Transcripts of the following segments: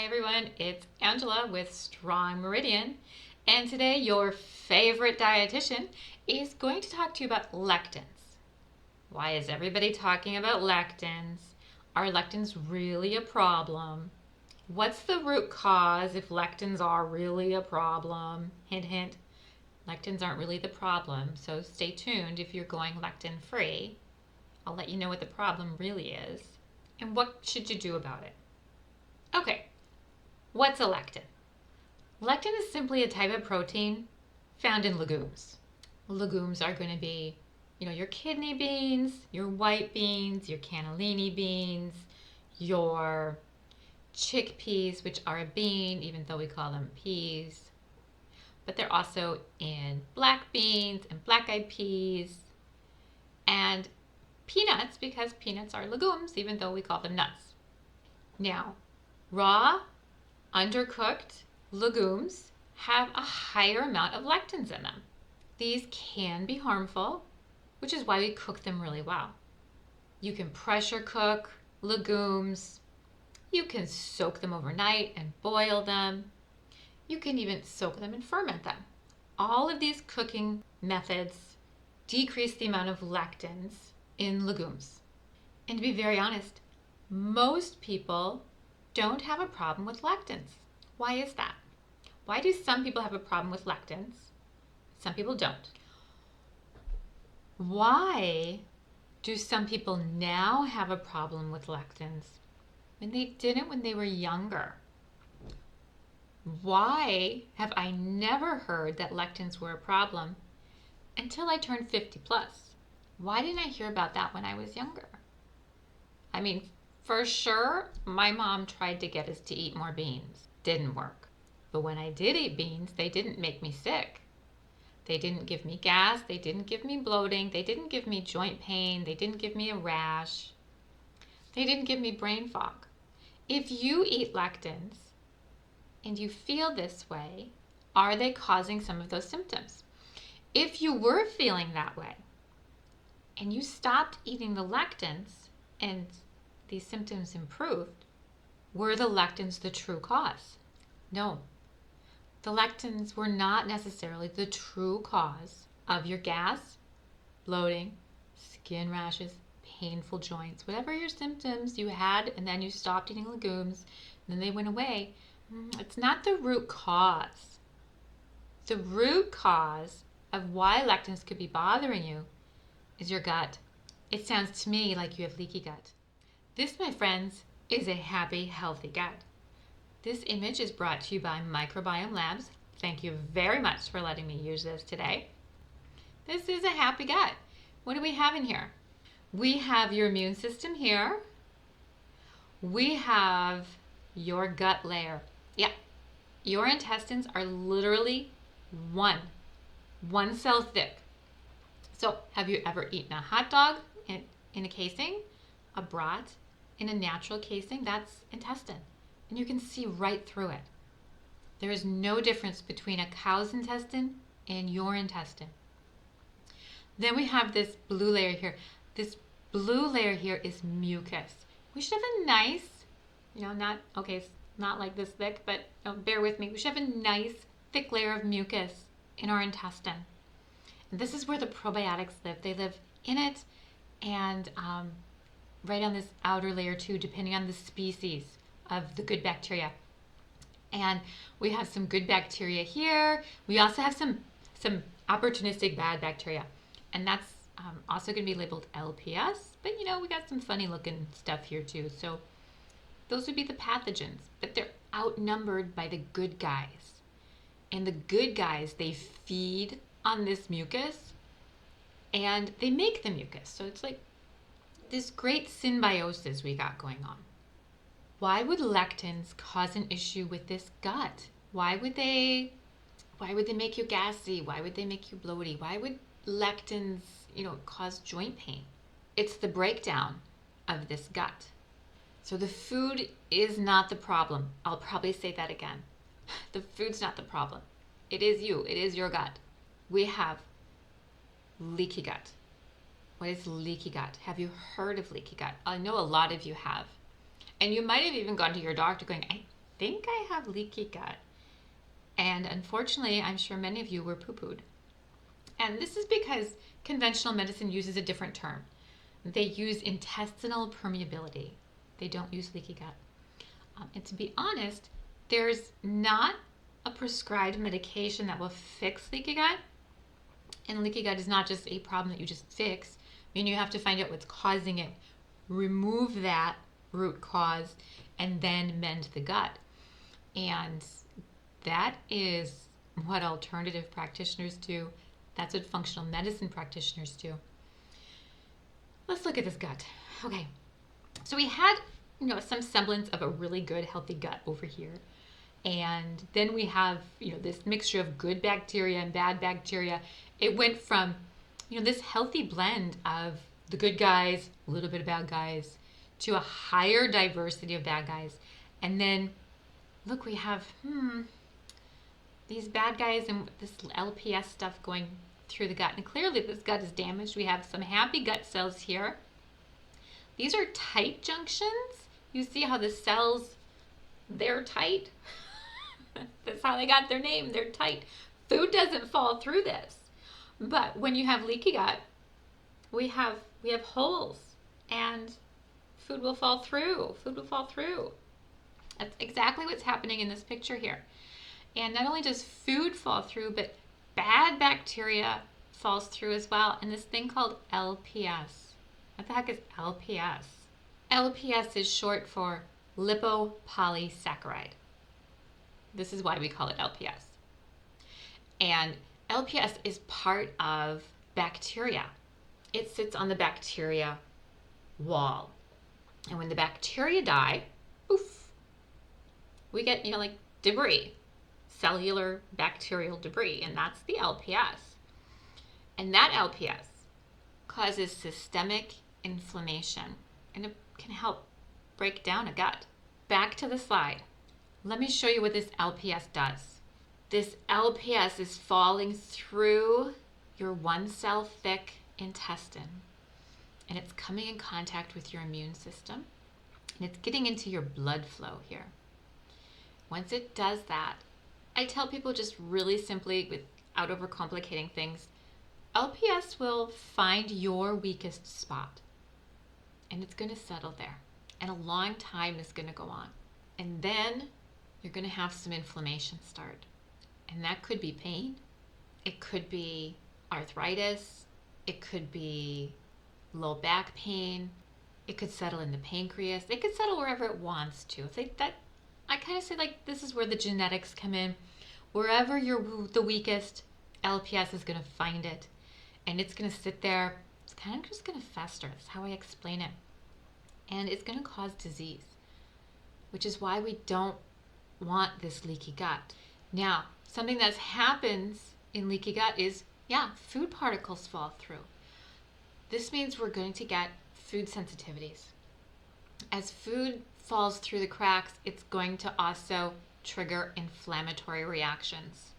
Hi everyone, it's Angela with Strong Meridian, and today your favorite dietitian is going to talk to you about lectins. Why is everybody talking about lectins? Are lectins really a problem? What's the root cause if lectins are really a problem? Hint, hint, lectins aren't really the problem, so stay tuned if you're going lectin free. I'll let you know what the problem really is. And what should you do about it? Okay. What's a lectin? Lectin is simply a type of protein found in legumes. Legumes are going to be, your kidney beans, your white beans, your cannellini beans, your chickpeas, which are a bean, even though we call them peas. But they're also in black beans and black-eyed peas and peanuts, because peanuts are legumes, even though we call them nuts. Now, raw undercooked legumes have a higher amount of lectins in them. These can be harmful, which is why we cook them really well. You can pressure cook legumes. You can soak them overnight and boil them. You can even soak them and ferment them. All of these cooking methods decrease the amount of lectins in legumes. And to be very honest, most people don't have a problem with lectins. Why is that? Why do some people have a problem with lectins? Some people don't. Why do some people now have a problem with lectins when they didn't when they were younger? Why have I never heard that lectins were a problem until I turned 50 plus? Why didn't I hear about that when I was younger? I mean, for sure, my mom tried to get us to eat more beans. Didn't work. But when I did eat beans, they didn't make me sick. They didn't give me gas. They didn't give me bloating. They didn't give me joint pain. They didn't give me a rash. They didn't give me brain fog. If you eat lectins and you feel this way, are they causing some of those symptoms? If you were feeling that way and you stopped eating the lectins and these symptoms improved, were the lectins the true cause? No. The lectins were not necessarily the true cause of your gas, bloating, skin rashes, painful joints, whatever your symptoms you had, and then you stopped eating legumes, and then they went away. It's not the root cause. The root cause of why lectins could be bothering you is your gut. It sounds to me like you have leaky gut. This, my friends, is a happy, healthy gut. This image is brought to you by Microbiome Labs. Thank you very much for letting me use this today. This is a happy gut. What do we have in here? We have your immune system here. We have your gut layer. Yeah, your intestines are literally one cell thick. So have you ever eaten a hot dog in a casing, a brat in a natural casing? That's intestine, and you can see right through it. There is no difference between a cow's intestine and your intestine. Then we have this blue layer here. This blue layer here is mucus. We should have a nice, it's not like this thick, but bear with me. We should have a nice thick layer of mucus in our intestine. And this is where the probiotics live. They live in it and right on this outer layer too, depending on the species of the good bacteria. And we have some good bacteria here. We also have some opportunistic bad bacteria. And that's also going to be labeled LPS. But we got some funny looking stuff here too. So those would be the pathogens. But they're outnumbered by the good guys. And the good guys, they feed on this mucus and they make the mucus. So it's like this great symbiosis we got going on. Why would lectins cause an issue with this gut? Why would they make you gassy? Why would they make you bloaty? Why would lectins, cause joint pain? It's the breakdown of this gut. So the food is not the problem. I'll probably say that again. The food's not the problem. It is you. It is your gut. We have leaky gut. What is leaky gut? Have you heard of leaky gut? I know a lot of you have. And you might have even gone to your doctor going, I think I have leaky gut. And unfortunately, I'm sure many of you were poo-pooed. And this is because conventional medicine uses a different term. They use intestinal permeability. They don't use leaky gut. And to be honest, there's not a prescribed medication that will fix leaky gut. And leaky gut is not just a problem that you just fix. I mean, you have to find out what's causing it, remove that root cause, and then mend the gut. And that is what alternative practitioners do. That's what functional medicine practitioners do. Let's look at this gut. Okay, so we had some semblance of a really good healthy gut over here, and then we have this mixture of good bacteria and bad bacteria. It went from this healthy blend of the good guys, a little bit of bad guys, to a higher diversity of bad guys. And then look, we have these bad guys and this LPS stuff going through the gut. And clearly this gut is damaged. We have some happy gut cells here. These are tight junctions. You see how the cells, they're tight? That's how they got their name. They're tight. Food doesn't fall through this. But when you have leaky gut, we have holes, and food will fall through. Food will fall through. That's exactly what's happening in this picture here. And not only does food fall through, but bad bacteria falls through as well. And this thing called LPS. What the heck is LPS? LPS is short for lipopolysaccharide. This is why we call it LPS. And LPS is part of bacteria. It sits on the bacteria wall. And when the bacteria die, poof, we get, like debris, cellular bacterial debris, and that's the LPS. And that LPS causes systemic inflammation, and it can help break down a gut. Back to the slide. Let me show you what this LPS does. This LPS is falling through your 1 cell thick intestine, and it's coming in contact with your immune system, and it's getting into your blood flow here. Once it does that, I tell people just really simply, without overcomplicating things, LPS will find your weakest spot, and it's going to settle there, and a long time is going to go on, and then you're going to have some inflammation start. And that could be pain, it could be arthritis, it could be low back pain, it could settle in the pancreas, it could settle wherever it wants to. It's like that. I kind of say this is where the genetics come in. Wherever you're the weakest, LPS is going to find it, and it's going to sit there. It's kind of just going to fester. That's how I explain it. And it's going to cause disease, which is why we don't want this leaky gut. Now, something that happens in leaky gut is, food particles fall through. This means we're going to get food sensitivities. As food falls through the cracks, it's going to also trigger inflammatory reactions.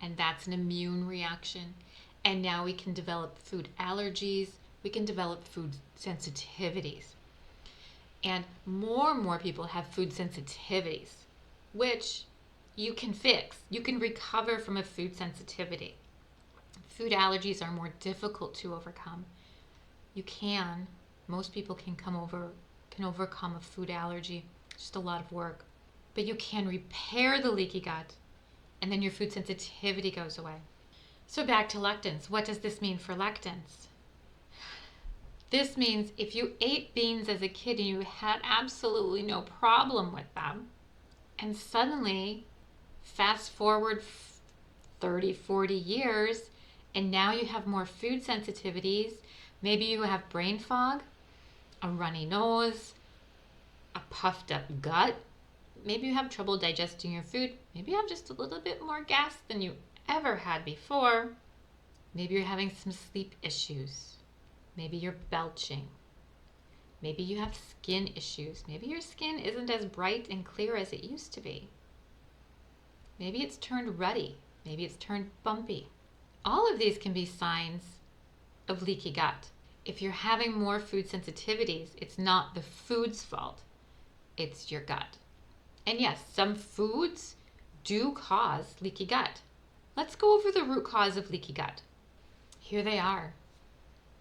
And that's an immune reaction. And now we can develop food allergies. We can develop food sensitivities. And more people have food sensitivities, which you can fix. You can recover from a food sensitivity. Food allergies are more difficult to overcome. Most people can overcome a food allergy. It's just a lot of work. But you can repair the leaky gut, and then your food sensitivity goes away. So back to lectins. What does this mean for lectins? This means if you ate beans as a kid and you had absolutely no problem with them, and suddenly fast forward 30, 40 years, and now you have more food sensitivities. Maybe you have brain fog, a runny nose, a puffed up gut. Maybe you have trouble digesting your food. Maybe you have just a little bit more gas than you ever had before. Maybe you're having some sleep issues. Maybe you're belching. Maybe you have skin issues. Maybe your skin isn't as bright and clear as it used to be. Maybe it's turned ruddy. Maybe it's turned bumpy. All of these can be signs of leaky gut. If you're having more food sensitivities, it's not the food's fault. It's your gut. And yes, some foods do cause leaky gut. Let's go over the root cause of leaky gut. Here they are.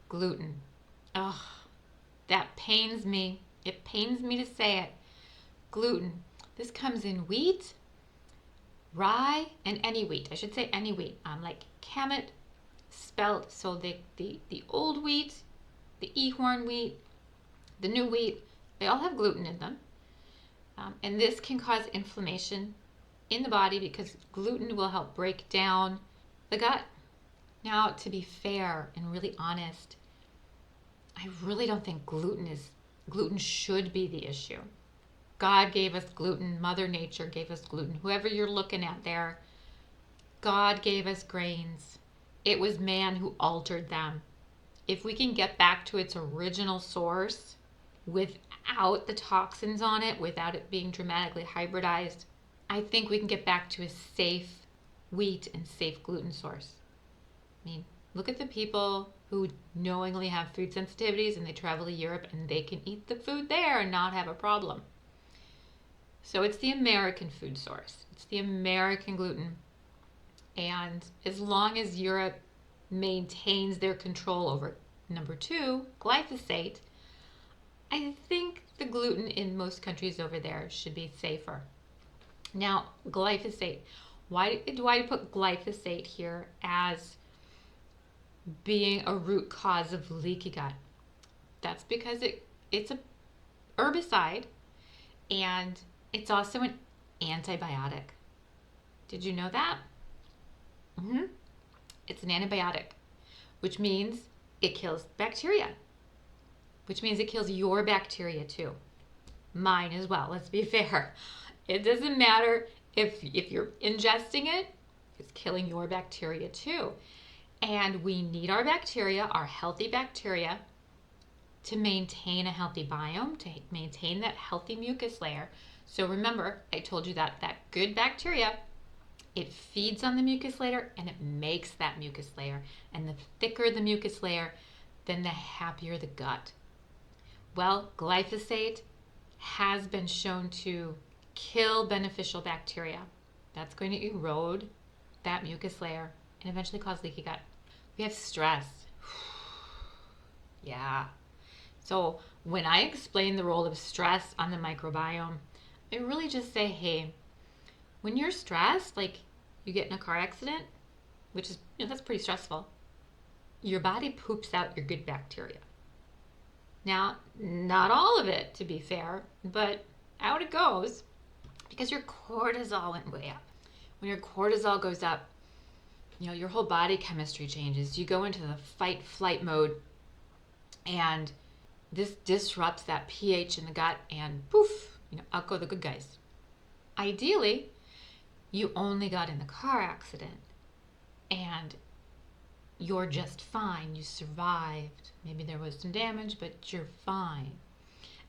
Gluten. Ugh, that pains me. It pains me to say it. Gluten. This comes in wheat, rye, and any wheat. I should say any wheat. Like kamut, spelt, so the old wheat, the ehorn wheat, the new wheat, they all have gluten in them. And this can cause inflammation in the body because gluten will help break down the gut. Now, to be fair and really honest, I really don't think gluten should be the issue. God gave us gluten. Mother Nature gave us gluten. Whoever you're looking at there, God gave us grains. It was man who altered them. If we can get back to its original source without the toxins on it, without it being dramatically hybridized, I think we can get back to a safe wheat and safe gluten source. I mean, look at the people who knowingly have food sensitivities and they travel to Europe and they can eat the food there and not have a problem. So it's the American food source. It's the American gluten. And as long as Europe maintains their control over number 2, glyphosate, I think the gluten in most countries over there should be safer. Now, glyphosate. Why do I put glyphosate here as being a root cause of leaky gut? That's because it's a herbicide and it's also an antibiotic. Did you know that? It's an antibiotic, which means it kills bacteria, which means it kills your bacteria too. Mine as well, let's be fair. It doesn't matter if you're ingesting it, it's killing your bacteria too. And we need our bacteria, our healthy bacteria, to maintain a healthy biome, to maintain that healthy mucus layer. So remember, I told you that good bacteria, it feeds on the mucus layer and it makes that mucus layer. And the thicker the mucus layer, then the happier the gut. Well, glyphosate has been shown to kill beneficial bacteria. That's going to erode that mucus layer and eventually cause leaky gut. We have stress. Yeah. So when I explain the role of stress on the microbiome, I really just say, hey, when you're stressed, like you get in a car accident, which is, that's pretty stressful, your body poops out your good bacteria. Now, not all of it, to be fair, but out it goes because your cortisol went way up. When your cortisol goes up, your whole body chemistry changes. You go into the fight-flight mode, and this disrupts that pH in the gut, and poof, out go the good guys. Ideally, you only got in the car accident, and you're just fine. You survived. Maybe there was some damage, but you're fine.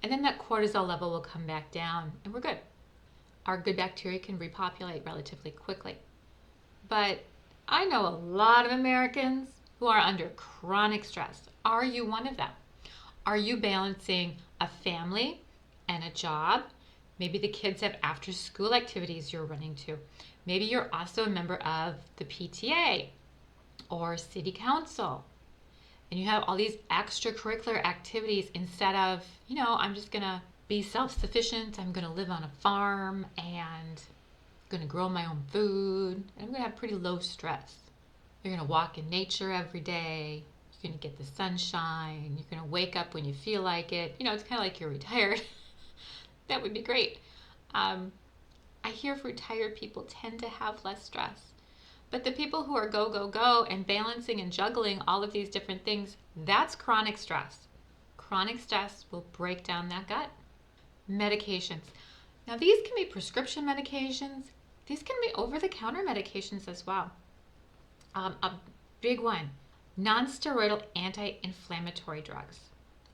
And then that cortisol level will come back down, and we're good. Our good bacteria can repopulate relatively quickly. But I know a lot of Americans who are under chronic stress. Are you one of them? Are you balancing a family and a job? Maybe the kids have after-school activities you're running to. Maybe you're also a member of the PTA or city council, and you have all these extracurricular activities instead of, I'm just going to be self-sufficient. I'm going to live on a farm and going to grow my own food. And I'm going to have pretty low stress. You're going to walk in nature every day. You're going to get the sunshine. You're going to wake up when you feel like it. It's kind of like you're retired. That would be great. I hear retired people tend to have less stress. But the people who are go, go, go and balancing and juggling all of these different things, that's chronic stress. Chronic stress will break down that gut. Medications. Now, these can be prescription medications. These can be over-the-counter medications as well. A big one, non-steroidal anti-inflammatory drugs,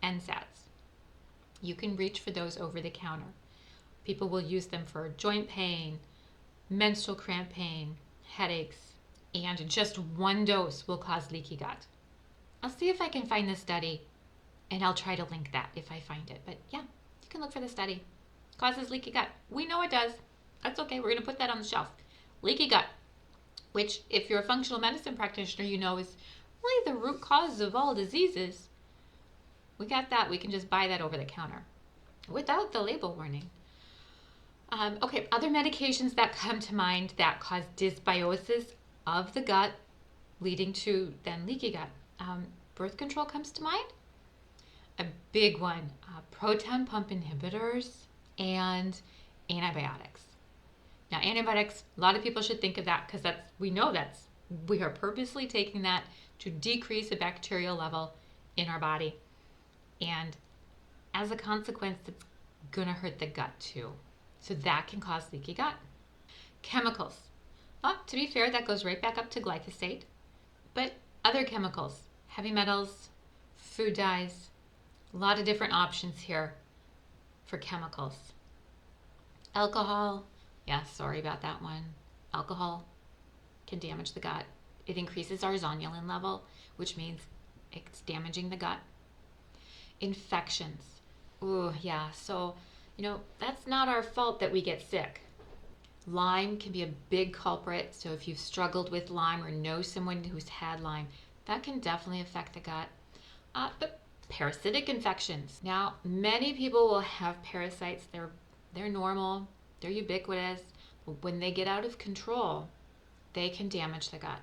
NSAIDs. You can reach for those over-the-counter. People will use them for joint pain, menstrual cramp pain, headaches, and just one dose will cause leaky gut. I'll see if I can find the study, and I'll try to link that if I find it. But yeah, you can look for the study. causes leaky gut. We know it does. That's okay. We're going to put that on the shelf. Leaky gut, which if you're a functional medicine practitioner, you know is really the root cause of all diseases. We got that. We can just buy that over the counter without the label warning. Okay, other medications that come to mind that cause dysbiosis of the gut, leading to then leaky gut. Birth control comes to mind. A big one, proton pump inhibitors and antibiotics. Now, antibiotics, a lot of people should think of that because we are purposely taking that to decrease the bacterial level in our body. And as a consequence, it's going to hurt the gut too. So that can cause leaky gut. Chemicals. To be fair, that goes right back up to glyphosate. But other chemicals, heavy metals, food dyes, a lot of different options here for chemicals. Alcohol. Yeah, sorry about that one. Alcohol can damage the gut. It increases our zonulin level, which means it's damaging the gut. Infections. Ooh, yeah. So, that's not our fault that we get sick. Lyme can be a big culprit. So if you've struggled with Lyme or know someone who's had Lyme, that can definitely affect the gut. But parasitic infections. Now, many people will have parasites. They're normal. They're ubiquitous. But when they get out of control, they can damage the gut.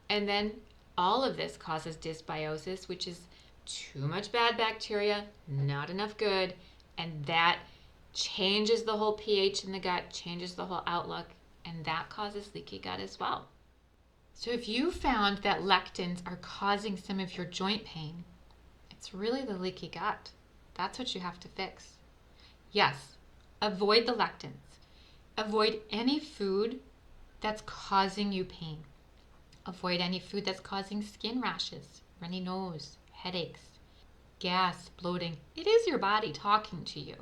And then all of this causes dysbiosis, which is too much bad bacteria, not enough good, and that changes the whole pH in the gut, changes the whole outlook, and that causes leaky gut as well. So if you found that lectins are causing some of your joint pain, it's really the leaky gut. That's what you have to fix. Yes, avoid the lectins. Avoid any food that's causing you pain. Avoid any food that's causing skin rashes, runny nose, headaches, gas, bloating. It is your body talking to you.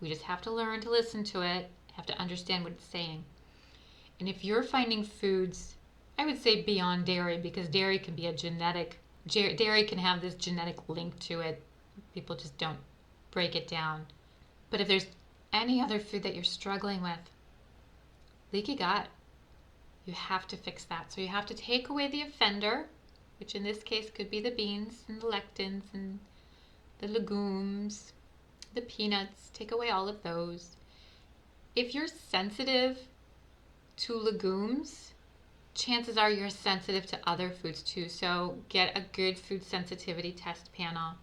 We just have to learn to listen to it, have to understand what it's saying. And if you're finding foods, I would say beyond dairy, because dairy can be dairy can have this genetic link to it. People just don't break it down. But if there's any other food that you're struggling with, leaky gut, you have to fix that. So you have to take away the offender, which in this case could be the beans and the lectins and the legumes, the peanuts. Take away all of those. If you're sensitive to legumes, chances are you're sensitive to other foods too. So get a good food sensitivity test panel.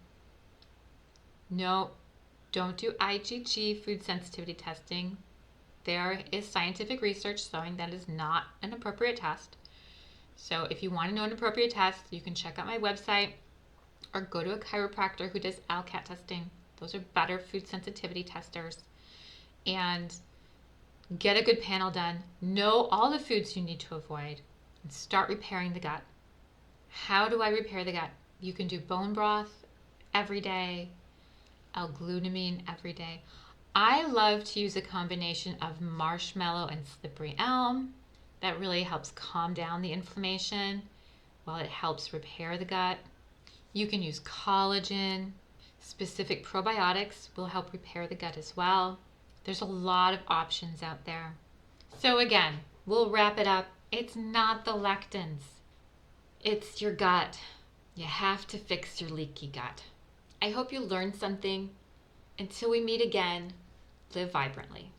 No, don't do IgG food sensitivity testing. There is scientific research showing that is not an appropriate test. So if you want to know an appropriate test, you can check out my website or go to a chiropractor who does ALCAT testing. Those are better food sensitivity testers. And get a good panel done. Know all the foods you need to avoid and start repairing the gut. How do I repair the gut? You can do bone broth every day, L-glutamine every day. I love to use a combination of marshmallow and slippery elm. That really helps calm down the inflammation while it helps repair the gut. You can use collagen. Specific probiotics will help repair the gut as well. There's a lot of options out there. So again, we'll wrap it up. It's not the lectins. It's your gut. You have to fix your leaky gut. I hope you learned something. Until we meet again, live vibrantly.